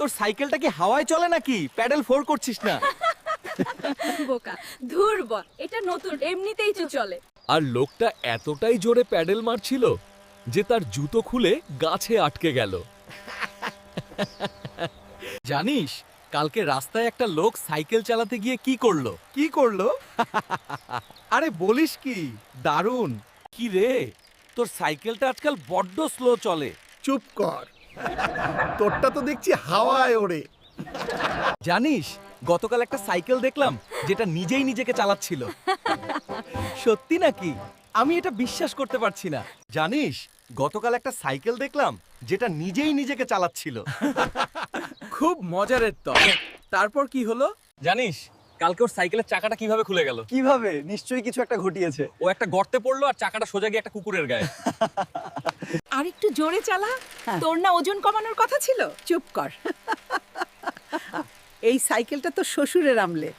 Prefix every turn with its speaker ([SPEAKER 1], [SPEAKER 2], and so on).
[SPEAKER 1] তোর সাইকেলটা কি হাওয়ায় চলে নাকি প্যাডেল ফোর করছিস না?
[SPEAKER 2] বোকা ধুর বল, এটা নতুন, এমনিতেই তো চলে।
[SPEAKER 3] আর লোকটা এতটাই জোরে প্যাডেল মারছিল যে তার জুতো খুলে গাছে আটকে গেল।
[SPEAKER 1] জানিস কালকে রাস্তায় একটা লোক সাইকেল চালাতে গিয়ে কি করলো? কি করলো? আরে বলিস কি, দারুণ। কি রে, তোর সাইকেলটা আজকাল বড্ড স্লো চলে।
[SPEAKER 4] চুপ কর, তোরটা তো দেখছি হাওয়ায় ওড়ে।
[SPEAKER 1] জানিস গতকাল একটা সাইকেল দেখলাম যেটা নিজেই নিজেকে চালাচ্ছিল। সত্যি নাকি? আমি এটা বিশ্বাস করতে পারছি না। জানিস গতকাল একটা সাইকেল দেখলাম যেটা নিজেই নিজেকে চালাচ্ছিল। খুব মজারের তো। তারপর কি হলো?
[SPEAKER 3] জানিস কালকে ওর সাইকেলের চাকাটা কিভাবে খুলে গেল?
[SPEAKER 1] কিভাবে? নিশ্চয়ই কিছু একটা ঘটিয়েছে।
[SPEAKER 3] ও একটা গর্তে পড়লো আর চাকাটা সোজা গিয়ে একটা কুকুরের গায়ে।
[SPEAKER 2] আর একটু জোরে চালা, তোর না ওজন কমানোর কথা ছিল।
[SPEAKER 5] চুপ কর। এই সাইকেলটা তো শ্বশুরের আমলে,